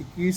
21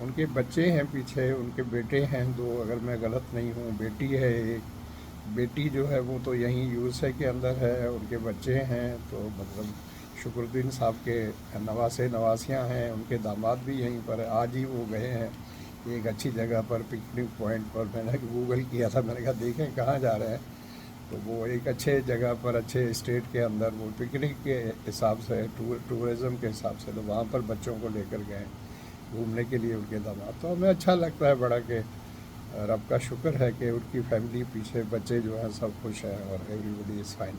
ان کے بچے ہیں پیچھے، ان کے بیٹے ہیں 2، اگر میں غلط نہیں ہوں، بیٹی ہے ایک، بیٹی جو ہے وہ تو یہیں یو ایس اے کے اندر ہے، ان کے بچے ہیں، تو مطلب شکر الدین صاحب کے نواسے نواسیاں ہیں، ان کے داماد بھی یہیں پر ہیں۔ آج ہی وہ گئے ہیں ایک اچھی جگہ پر، پکنک پوائنٹ پر، میں نے گوگل کیا تھا، میں نے کہا دیکھیں کہاں جا رہے ہیں، تو وہ ایک اچھے جگہ پر، اچھے اسٹیٹ کے اندر، وہ پکنک کے حساب سے، ٹورزم کے حساب سے، تو وہاں پر بچوں کو لے کر گئے گھومنے کے لیے ان کے داماد۔ تو ہمیں اچھا لگتا ہے بڑا کہ رب کا شکر ہے کہ ان کی فیملی پیچھے، بچے جو ہیں سب خوش ہیں اور ایوری بڈی از فائن۔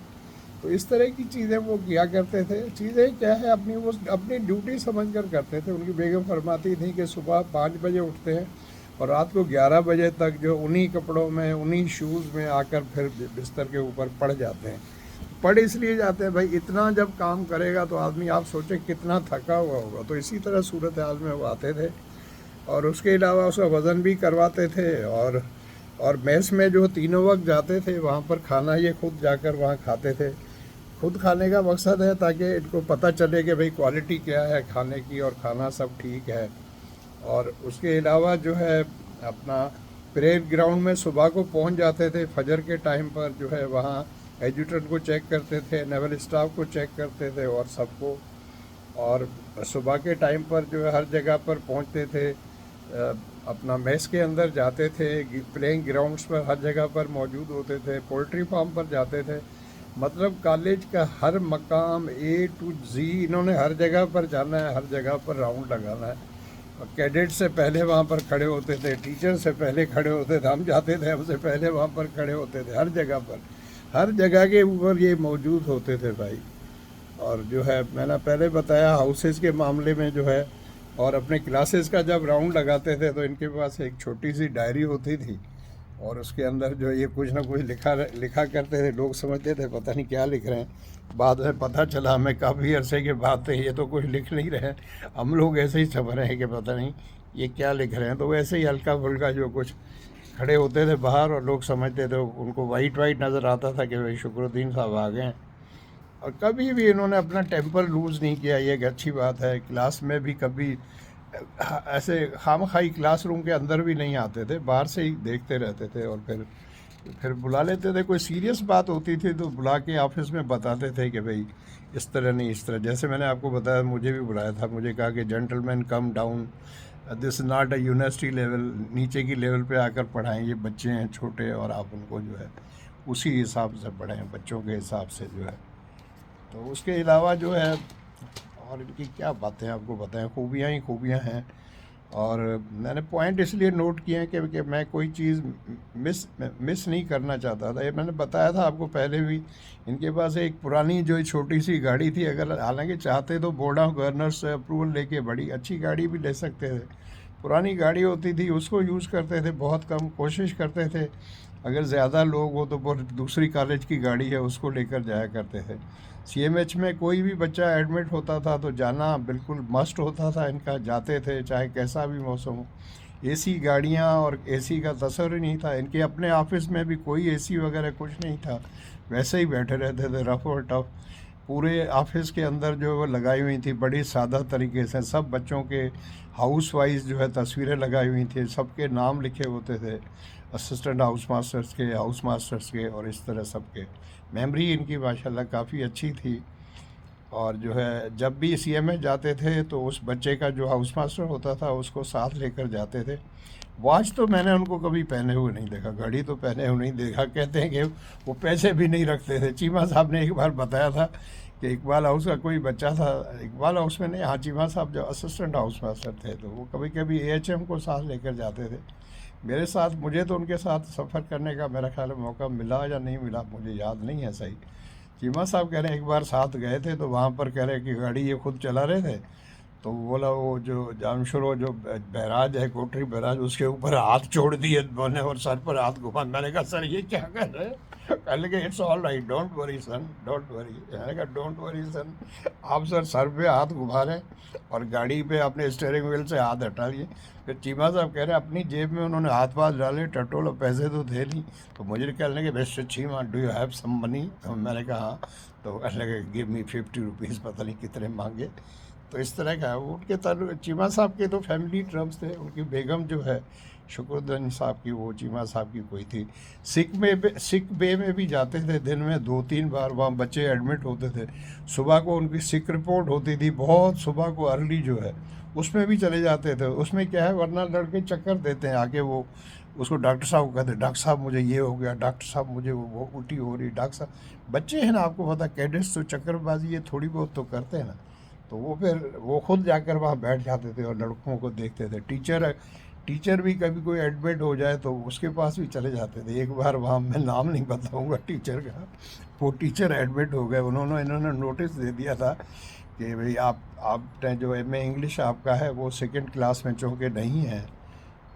تو اس طرح کی چیزیں وہ کیا کرتے تھے۔ چیزیں کیا ہے، اپنی وہ اپنی ڈیوٹی سمجھ کر کرتے تھے۔ ان کی بیگم فرماتی تھی کہ صبح 5 بجے اٹھتے ہیں اور رات کو 11 بجے تک جو انہی کپڑوں میں، انہی شوز میں آ کر پھر بستر کے اوپر پڑ جاتے ہیں۔ پڑھ اس لیے جاتے ہیں بھائی، اتنا جب کام کرے گا تو آدمی، آپ سوچیں کتنا تھکا ہوا ہوگا۔ تو اسی طرح صورتحال میں وہ آتے تھے، اور اس کے علاوہ اس کا وزن بھی کرواتے تھے، اور میس میں جو تینوں وقت جاتے تھے وہاں پر کھانا یہ خود جا کر وہاں کھاتے تھے۔ خود کھانے کا مقصد ہے تاکہ ان کو پتہ چلے کہ بھئی کوالٹی کیا ہے کھانے کی، اور کھانا سب ٹھیک ہے۔ اور اس کے علاوہ جو ہے اپنا پریڈ گراؤنڈ میں صبح کو پہنچ جاتے تھے فجر کے ٹائم پر، جو ہے وہاں ایجوٹنٹ کو چیک کرتے تھے، نیول اسٹاف کو چیک کرتے تھے اور سب کو، اور صبح کے ٹائم پر جو ہے ہر جگہ پر پہنچتے تھے، اپنا میس کے اندر جاتے تھے، پلینگ گراؤنڈز پر ہر جگہ پر موجود ہوتے تھے، پولٹری فارم پر جاتے تھے۔ مطلب کالج کا ہر مقام A to Z انہوں نے ہر جگہ پر جانا ہے، ہر جگہ پر راؤنڈ لگانا ہے۔ اور کیڈٹ سے پہلے وہاں پر کھڑے ہوتے تھے، ٹیچر سے پہلے کھڑے ہوتے تھے، ہم جاتے تھے ہم سے پہلے وہاں پر کھڑے ہوتے تھے، ہر جگہ پر، ہر جگہ کے اوپر یہ موجود ہوتے تھے بھائی۔ اور جو ہے میں نے پہلے بتایا ہاؤسز کے معاملے میں جو ہے، اور اپنے کلاسز کا جب راؤنڈ لگاتے تھے تو ان کے پاس ایک چھوٹی سی ڈائری ہوتی تھی، اور اس کے اندر جو یہ کچھ نہ کچھ لکھا کرتے تھے۔ لوگ سمجھتے تھے پتہ نہیں کیا لکھ رہے ہیں، بعد میں پتہ چلا ہمیں کافی عرصے کے بعد تھے یہ تو کچھ لکھ نہیں رہے، ہم لوگ ایسے ہی سمجھ رہے ہیں کہ پتہ نہیں یہ کیا لکھ رہے ہیں۔ تو ویسے ہی ہلکا پھلکا جو کچھ کھڑے ہوتے تھے باہر، اور لوگ سمجھتے تھے، ان کو وائٹ نظر آتا تھا کہ بھائی شکر الدین صاحب آ گئے ہیں۔ اور کبھی بھی انہوں نے اپنا ٹیمپر لوز نہیں کیا، یہ ایک اچھی بات ہے۔ کلاس میں بھی کبھی ایسے خام خواہی کلاس روم کے اندر بھی نہیں آتے تھے، باہر سے ہی دیکھتے رہتے تھے، اور پھر بلا لیتے تھے۔ کوئی سیریس بات ہوتی تھی تو بلا کے آفس میں بتاتے تھے کہ بھئی اس طرح نہیں، اس طرح، جیسے میں نے آپ کو بتایا، مجھے بھی بلایا تھا، مجھے کہا کہ gentleman come down, this is not a university level, نیچے کی لیول پہ آ کر پڑھائیں، یہ بچے ہیں چھوٹے، اور آپ ان کو جو ہے اسی حساب سے پڑھیں، بچوں کے حساب سے جو ہے۔ تو اس کے علاوہ جو ہے، اور ان کی کیا باتیں آپ کو بتائیں، خوبیاں ہی خوبیاں ہیں۔ اور میں نے پوائنٹ اس لیے نوٹ کیے ہیں کہ میں کوئی چیز مس نہیں کرنا چاہتا تھا۔ یہ میں نے بتایا تھا آپ کو پہلے بھی، ان کے پاس ایک پرانی جو چھوٹی سی گاڑی تھی، اگر حالانکہ چاہتے تو بورڈ آف گورنر سے اپروول لے کے بڑی اچھی گاڑی بھی لے سکتے تھے، پرانی گاڑی ہوتی تھی اس کو یوز کرتے تھے، بہت کم کوشش کرتے تھے اگر زیادہ لوگ ہو تو دوسری کالج کی گاڑی ہے اس کو لے کر جایا کرتے تھے۔ سی ایم ایچ میں کوئی بھی بچہ ایڈمٹ ہوتا تھا تو جانا بالکل مسٹ ہوتا تھا ان کا، جاتے تھے چاہے کیسا بھی موسم ہو۔ اے سی گاڑیاں اور اے سی کا تصور ہی نہیں تھا، ان کے اپنے آفس میں بھی کوئی اے سی وغیرہ کچھ نہیں تھا، ویسے ہی بیٹھے رہتے تھے رف اور ٹف۔ پورے آفس کے اندر جو وہ لگائی ہوئی تھی بڑی سادہ طریقے سے، سب بچوں کے ہاؤس وائز جو ہے تصویریں لگائی ہوئی تھیں، سب کے نام لکھے ہوتے تھے، اسسٹنٹ ہاؤس ماسٹرز کے، ہاؤس ماسٹرز کے، اور اس طرح سب کے۔ میمری ان کی ماشاءاللہ کافی اچھی تھی۔ اور جو ہے جب بھی سی ایم ایچ جاتے تھے تو اس بچے کا جو ہاؤس ماسٹر ہوتا تھا اس کو ساتھ لے کر جاتے تھے۔ واچ تو میں نے ان کو کبھی پہنے ہوئے نہیں دیکھا، گھڑی تو پہنے ہوئے نہیں دیکھا، کہتے ہیں کہ وہ پیسے بھی نہیں رکھتے تھے۔ چیمہ صاحب نے ایک بار بتایا تھا کہ اقبال ہاؤس کا کوئی بچہ تھا، اقبال ہاؤس میں نہیں، ہاں چیمہ صاحب جو اسسٹنٹ ہاؤس ماسٹر تھے، تو وہ کبھی کبھی اے ایچ ایم کو ساتھ لے کر جاتے تھے میرے ساتھ۔ مجھے تو ان کے ساتھ سفر کرنے کا میرا خیال ہے موقع ملا یا نہیں ملا، مجھے یاد نہیں ہے صحیح۔ چیمہ صاحب کہہ رہے ہیں ایک بار ساتھ گئے تھے تو وہاں پر کہہ رہے کہ گاڑی یہ خود چلا رہے تھے، تو بولا وہ جو جامشورو جو بیراج ہے، کوٹری بیراج، اس کے اوپر ہاتھ چھوڑ دیے میں نے اور سر پر ہاتھ گھما۔ میں نے کہا سر یہ کیا کر رہے ہیں؟ کہنے لگے it's all right, don't worry sun, don't worry. میں نے کہا ڈونٹ وری سن، آپ سر پہ ہاتھ گھما رہے ہیں اور گاڑی پہ اپنے اسٹیئرنگ وہیل سے ہاتھ ہٹا لیے۔ پھر چیمہ صاحب کہہ رہے ہیں اپنی جیب میں انہوں نے ہاتھ ڈالے، ٹٹول، اور پیسے تو تھے نہیں، تو مجھے کہنے لگے mister Cheema do you have some money? تو میں نے کہا ہاں، تو کہنے لگے گیو می 50 روپیز، پتہ نہیں کتنے مانگے۔ تو اس طرح کا وہ ان کے تعلق چیمہ صاحب کے تو فیملی ٹرمز تھے. ان کی بیگم جو ہے شکر الدین صاحب کی، وہ چیمہ صاحب کی کوئی تھی. سکھ بے میں بھی جاتے تھے، دن میں 2-3 بار وہاں بچے ایڈمٹ ہوتے تھے. صبح کو ان کی سکھ رپورٹ ہوتی تھی، بہت صبح کو ارلی جو ہے اس میں بھی چلے جاتے تھے. اس میں کیا ہے، ورنہ لڑکے چکر دیتے ہیں آگے، وہ اس کو ڈاکٹر صاحب کو کہتے ہیں ڈاکٹر صاحب مجھے یہ ہو گیا، ڈاکٹر صاحب مجھے وہ الٹی ہو رہی، ڈاکٹر صاحب. بچے ہیں نا، آپ کو پتا کیڈٹس تو چکر بازی یہ تھوڑی بہت تو کرتے ہیں نا. تو وہ پھر وہ خود جا کر وہاں بیٹھ جاتے تھے اور لڑکوں کو دیکھتے تھے. ٹیچر بھی کبھی کوئی ایڈمٹ ہو جائے تو اس کے پاس بھی چلے جاتے تھے. ایک بار وہاں میں نام نہیں بتاؤں گا ٹیچر کا، وہ ٹیچر ایڈمٹ ہو گئے. انہوں نے نوٹس دے دیا تھا کہ بھئی آپ نے جو ایم اے انگلش آپ کا ہے وہ 2nd کلاس میں چونکہ نہیں ہے.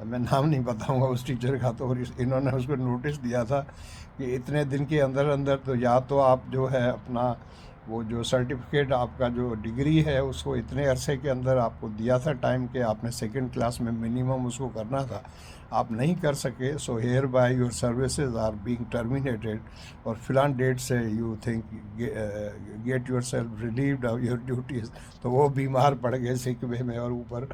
میں نام نہیں بتاؤں گا اس ٹیچر کا. تو انہوں نے اس کو نوٹس دیا تھا کہ اتنے دن کے اندر تو یا تو آپ جو ہے اپنا وہ جو سرٹیفکیٹ آپ کا جو ڈگری ہے اس کو اتنے عرصے کے اندر آپ کو دیا تھا ٹائم کہ آپ نے 2nd کلاس میں منیمم اس کو کرنا تھا، آپ نہیں کر سکے. So hereby your services are being terminated, اور فلان ڈیٹ سے you think get yourself relieved of your duties. تو وہ بیمار پڑ گئے سکھ بے میں، اور اوپر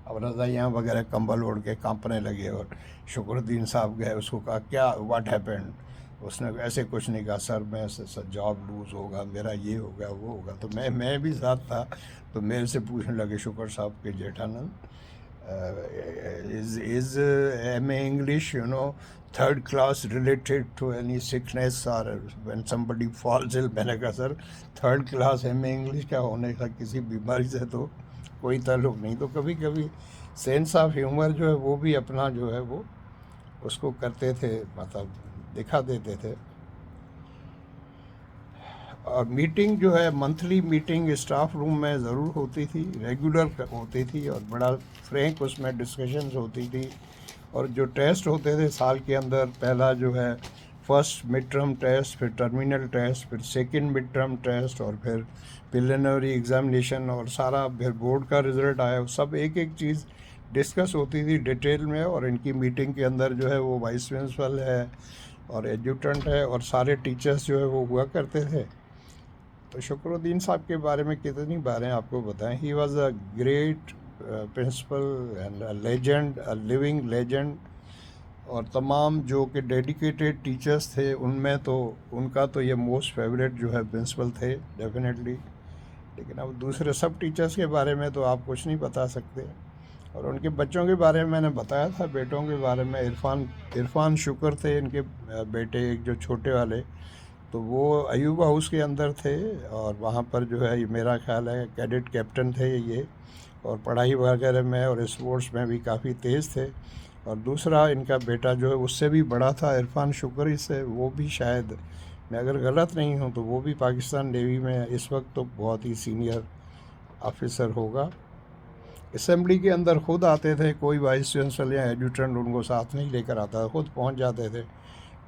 اب رضائیاں وغیرہ کمبل اوڑھ کے کانپنے لگے. اور شکر الدین صاحب گئے، اس کو کہا کیا واٹ ہیپنڈ. اس نے ایسے کچھ نہیں کہا، سر میں جاب لوز ہوگا، میرا یہ ہوگا وہ ہوگا. تو میں بھی ساتھ تھا، تو میرے سے پوچھنے لگے شکر صاحب کے جیٹھانند is MA English, 3rd class related to any sickness or when somebody falls ill. میں نے کہا سر 3rd class MA English کا ہونے کا کسی بیماری سے تو کوئی تعلق نہیں. تو کبھی کبھی سینس آف ہیومر جو ہے وہ بھی اپنا جو ہے وہ اس کو کرتے تھے، مطلب دکھا دیتے تھے. اور میٹنگ جو ہے منتھلی میٹنگ اسٹاف روم میں ضرور ہوتی تھی، ریگولر ہوتی تھی، اور بڑا فرینک اس میں ڈسکشنز ہوتی تھی. اور جو ٹیسٹ ہوتے تھے سال کے اندر، پہلا جو ہے فرسٹ مڈ ٹرم ٹیسٹ، پھر ٹرمینل ٹیسٹ، پھر 2nd مڈ ٹرم ٹیسٹ، اور پھر پریلیمنری ایگزامینیشن، اور سارا پھر بورڈ کا رزلٹ آیا. سب ایک ایک چیز ڈسکس ہوتی تھی ڈیٹیل میں. اور ان کی میٹنگ کے اندر جو ہے وہ وائس پرنسپل ہے اور ایڈجوٹنٹ ہے اور سارے ٹیچرز جو ہے وہ ہوا کرتے تھے. تو شکر الدین صاحب کے بارے میں کتنی باریں آپ کو بتائیں. He was a great principal and a legend, a living legend. اور تمام جو کہ ڈیڈیکیٹڈ ٹیچرز تھے ان میں تو ان کا تو یہ موسٹ فیوریٹ جو ہے پرنسپل تھے ڈیفینیٹلی. لیکن اب دوسرے سب ٹیچرز کے بارے میں تو آپ کچھ نہیں بتا سکتے. اور ان کے بچوں کے بارے میں نے بتایا تھا، بیٹوں کے بارے میں عرفان شکر تھے ان کے بیٹے، ایک جو چھوٹے والے، تو وہ ایوب ہاؤس کے اندر تھے. اور وہاں پر جو ہے میرا خیال ہے کیڈٹ کیپٹن تھے یہ، اور پڑھائی وغیرہ میں اور اسپورٹس میں بھی کافی تیز تھے. اور دوسرا ان کا بیٹا جو ہے اس سے بھی بڑا تھا عرفان شکر ہی سے، وہ بھی شاید میں اگر غلط نہیں ہوں تو وہ بھی پاکستان نیوی میں اس وقت تو بہت ہی سینئر آفیسر ہوگا. اسمبلی کے اندر خود آتے تھے، کوئی وائس چانسلر یا ایڈجوٹنٹ ان کو ساتھ نہیں لے کر آتا تھا، خود پہنچ جاتے تھے.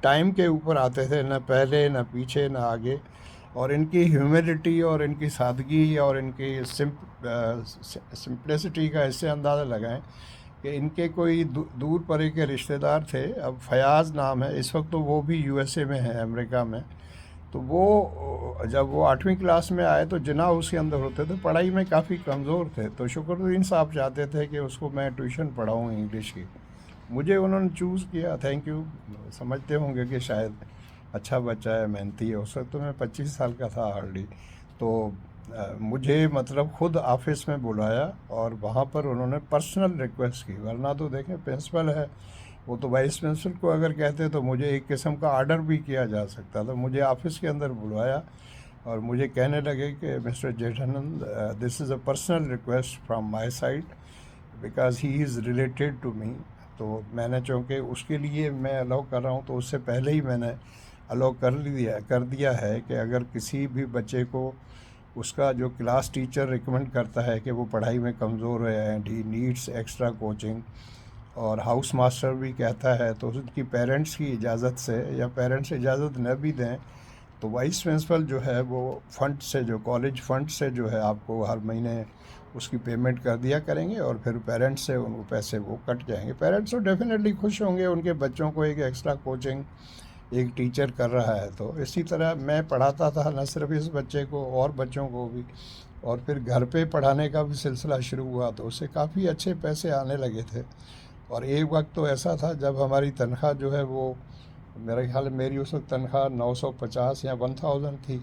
ٹائم کے اوپر آتے تھے، نہ پہلے نہ پیچھے نہ آگے. اور ان کی ہیوملٹی اور ان کی سادگی اور ان کی سمپلسٹی کا اس سے اندازہ لگائیں کہ ان کے کوئی دور پرے کے رشتہ دار تھے. اب فیاض نام ہے، اس وقت تو وہ بھی USA میں ہے، امریکہ میں. تو وہ جب وہ 8ویں کلاس میں آئے تو جناح اس کے اندر ہوتے تھے، پڑھائی میں کافی کمزور تھے. تو شکر الدین صاحب چاہتے تھے کہ اس کو میں ٹیوشن پڑھاؤں انگلش کی. مجھے انہوں نے چوز کیا، تھینک یو. سمجھتے ہوں گے کہ شاید اچھا بچہ ہے، محنتی ہے. اس وقت تو میں 25 سال کا تھا ہارڈلی. تو مجھے مطلب خود آفس میں بلایا اور وہاں پر انہوں نے پرسنل ریکویسٹ کی. ورنہ تو دیکھیں پرنسپل ہے، وہ تو وائس پرنسپل کو اگر کہتے تو مجھے ایک قسم کا آرڈر بھی کیا جا سکتا تھا. مجھے آفس کے اندر بلوایا اور مجھے کہنے لگے کہ mister Jethanand, this is a personal request from my side because he is related to me. تو میں نے چونکہ اس کے لیے میں الاؤ کر رہا ہوں، تو اس سے پہلے ہی میں نے الاؤ کر دیا ہے کہ اگر کسی بھی بچے کو اس کا جو کلاس ٹیچر ریکمنڈ کرتا ہے کہ وہ پڑھائی میں کمزور ہے and he needs extra coaching, اور ہاؤس ماسٹر بھی کہتا ہے، تو اس کی پیرنٹس کی اجازت سے یا پیرنٹس اجازت نہ بھی دیں تو وائس پرنسپل جو ہے وہ فنڈ سے، جو کالج فنڈ سے جو ہے آپ کو ہر مہینے اس کی پیمنٹ کر دیا کریں گے، اور پھر پیرنٹس سے ان کو پیسے وہ کٹ جائیں گے. پیرنٹس تو ڈیفینیٹلی خوش ہوں گے، ان کے بچوں کو ایک ایکسٹرا کوچنگ ایک ٹیچر کر رہا ہے. تو اسی طرح میں پڑھاتا تھا، نہ صرف اس بچے کو اور بچوں کو بھی. اور پھر گھر پہ پڑھانے کا بھی سلسلہ شروع ہوا تو اس سے کافی اچھے پیسے آنے لگے تھے. اور ایک وقت تو ایسا تھا جب ہماری تنخواہ جو ہے وہ میرے خیال میری اس وقت تنخواہ 950 یا 1000 تھی،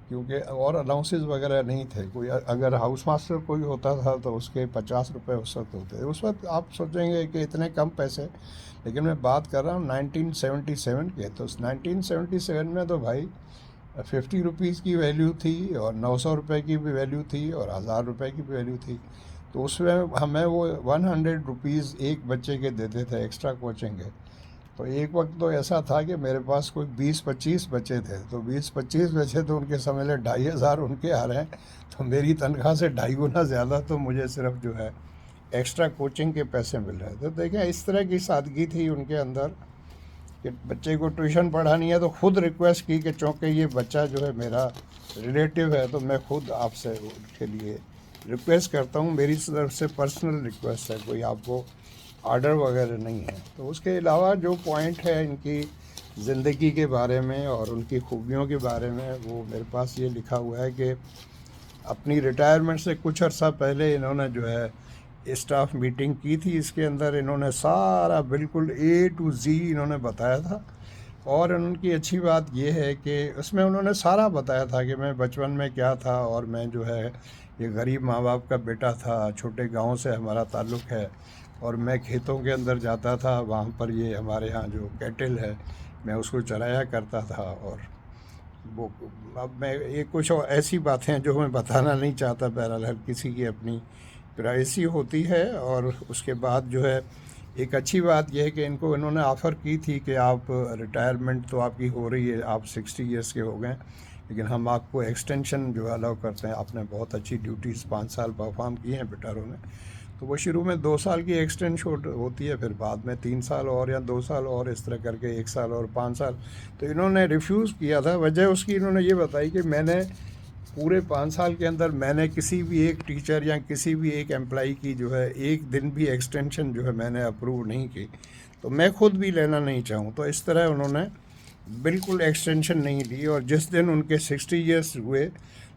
کیونکہ اور الاؤنسز وغیرہ نہیں تھے. کوئی اگر ہاؤس ماسٹر کوئی ہوتا تھا تو اس کے 50 روپے اس وقت ہوتے تھے. اس وقت آپ سوچیں گے کہ اتنے کم پیسے، لیکن میں بات کر رہا ہوں 1977 کے. تو 1977 میں تو بھائی 50 روپیز کی ویلیو تھی، اور 900 روپے کی بھی ویلیو تھی، اور 1000 روپے کی بھی ویلیو تھی. تو اس میں ہمیں وہ 100 روپیز ایک بچے کے دیتے تھے ایکسٹرا کوچنگ کے. تو ایک وقت تو ایسا تھا کہ میرے پاس کوئی 20-25 بچے تھے. تو 20-25 بچے تو ان کے سمجھ لیں 2500 ان کے آ رہے ہیں. تو میری تنخواہ سے 2.5 گنا زیادہ تو مجھے صرف جو ہے ایکسٹرا کوچنگ کے پیسے مل رہے تھے. دیکھیں اس طرح کی سادگی تھی ان کے اندر کہ بچے کو ٹیوشن پڑھانی ہے تو خود ریکویسٹ کی کہ چونکہ یہ بچہ جو ہے میرا ریلیٹیو ہے تو میں خود آپ سے ان کے لیے ریکویسٹ کرتا ہوں. میری طرف سے پرسنل ریکویسٹ ہے، کوئی آپ کو آرڈر وغیرہ نہیں ہے. تو اس کے علاوہ جو پوائنٹ ہے ان کی زندگی کے بارے میں اور ان کی خوبیوں کے بارے میں، وہ میرے پاس یہ لکھا ہوا ہے کہ اپنی ریٹائرمنٹ سے کچھ عرصہ پہلے انہوں نے جو ہے اسٹاف میٹنگ کی تھی. اس کے اندر انہوں نے سارا بالکل A to Z انہوں نے بتایا تھا. اور ان کی اچھی بات یہ ہے کہ اس میں انہوں نے سارا بتایا تھا کہ میں بچپن میں کیا تھا، اور میں جو ہے یہ غریب ماں باپ کا بیٹا تھا، چھوٹے گاؤں سے ہمارا تعلق ہے، اور میں کھیتوں کے اندر جاتا تھا. وہاں پر یہ ہمارے ہاں جو کیٹل ہے میں اس کو چرایا کرتا تھا. اور وہ اب میں یہ کچھ ایسی باتیں جو میں بتانا نہیں چاہتا، بہرحال ہر کسی کی اپنی پرائیویسی ہوتی ہے. اور اس کے بعد جو ہے ایک اچھی بات یہ ہے کہ انہوں نے آفر کی تھی کہ آپ ریٹائرمنٹ تو آپ کی ہو رہی ہے، آپ 60 ایئرس کے ہو گئے، لیکن ہم آپ کو ایکسٹینشن جو ہے الاؤ کرتے ہیں. آپ نے بہت اچھی ڈیوٹیز 5 سال پرفارم کی ہیں بیٹاروں نے. تو وہ شروع میں 2 سال کی ایکسٹینشن ہوتی ہے، پھر بعد میں 3 سال اور یا 2 سال اور، اس طرح کر کے 1 سال اور 5 سال. تو انہوں نے ریفیوز کیا تھا. وجہ اس کی انہوں نے یہ بتائی کہ میں نے پورے 5 سال کے اندر میں نے کسی بھی ایک ٹیچر یا کسی بھی ایک امپلائی کی جو ہے ایک دن بھی ایکسٹینشن جو ہے میں نے اپروو نہیں کی، تو میں خود بھی لینا نہیں چاہوں. تو اس طرح انہوں نے بالکل ایکسٹینشن نہیں لی. اور جس دن ان کے 60 ایئرس ہوئے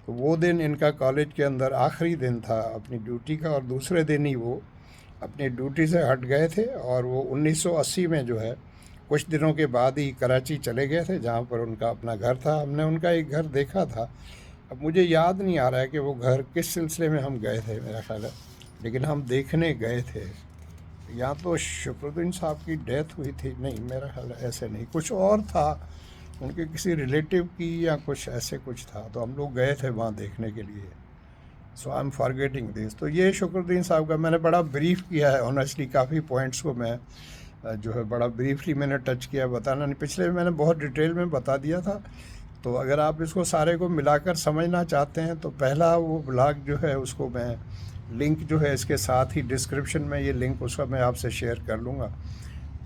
تو وہ دن ان کا کالج کے اندر آخری دن تھا اپنی ڈیوٹی کا، اور دوسرے دن ہی وہ اپنی ڈیوٹی سے ہٹ گئے تھے. اور وہ 1980 میں جو ہے کچھ دنوں کے بعد ہی کراچی چلے گئے تھے، جہاں پر ان کا اپنا گھر تھا. ہم نے ان کا ایک گھر دیکھا تھا. اب مجھے یاد نہیں آ رہا ہے کہ وہ گھر کس سلسلے میں ہم گئے تھے، میرا خیال ہے، لیکن ہم دیکھنے گئے تھے. یا تو شکر الدین صاحب کی ڈیتھ ہوئی تھی، نہیں میرا خیال ہے ایسے نہیں، کچھ اور تھا، ان کے کسی ریلیٹیو کی یا کچھ ایسے کچھ تھا. تو ہم لوگ گئے تھے وہاں دیکھنے کے لیے. سو آئی ایم فارگیٹنگ دس. تو یہ شکر الدین صاحب کا میں نے بڑا بریف کیا ہے آنیسٹلی. کافی پوائنٹس کو میں جو ہے بڑا بریفلی میں نے ٹچ کیا، بتانا نہیں. پچھلے میں نے بہت ڈیٹیل میں بتا دیا تھا. تو اگر آپ اس کو سارے کو ملا کر سمجھنا چاہتے ہیں تو پہلا وہ بلاگ جو ہے اس کو میں لنک جو ہے اس کے ساتھ ہی ڈسکرپشن میں یہ لنک اس کا میں آپ سے شیئر کر لوں گا.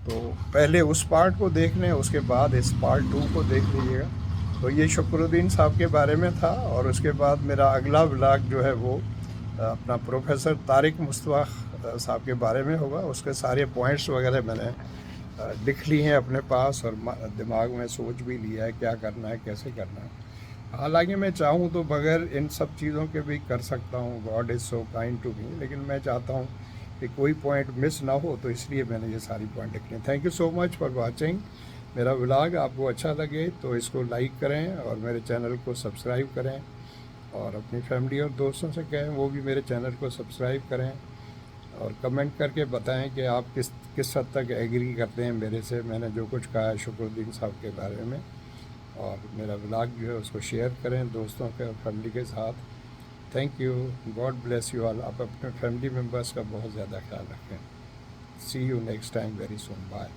تو پہلے اس پارٹ کو دیکھ لیں، اس کے بعد اس پارٹ 2 کو دیکھ لیجیے گا. تو یہ شکر الدین صاحب کے بارے میں تھا. اور اس کے بعد میرا اگلا بلاگ جو ہے وہ اپنا پروفیسر طارق مصطفیٰ صاحب کے بارے میں ہوگا. اس کے سارے پوائنٹس وغیرہ میں نے لکھ لی ہیں اپنے پاس، اور دماغ میں سوچ بھی لیا ہے کیا کرنا ہے کیسے کرنا ہے. حالانکہ میں چاہوں تو بغیر ان سب چیزوں کے بھی کر سکتا ہوں، God is so kind to me, لیکن میں چاہتا ہوں کہ کوئی پوائنٹ مس نہ ہو، تو اس لیے میں نے یہ ساری پوائنٹ لکھ لی. Thank you so much for watching. میرا ولاگ آپ کو اچھا لگے تو اس کو لائک کریں، اور میرے چینل کو سبسکرائب کریں، اور اپنی فیملی اور دوستوں سے کہیں وہ بھی میرے چینل کو سبسکرائب کریں. اور کمنٹ کر کے بتائیں کہ آپ کس حد تک ایگری کرتے ہیں میرے سے، میں نے جو کچھ کہا ہے شکر الدین صاحب کے بارے میں. اور میرا ولاگ جو ہے اس کو شیئر کریں دوستوں کے اور فیملی کے ساتھ. Thank you. God bless you all. آپ اپنے فیملی ممبرس کا بہت زیادہ خیال رکھیں. See you next time very soon. Bye.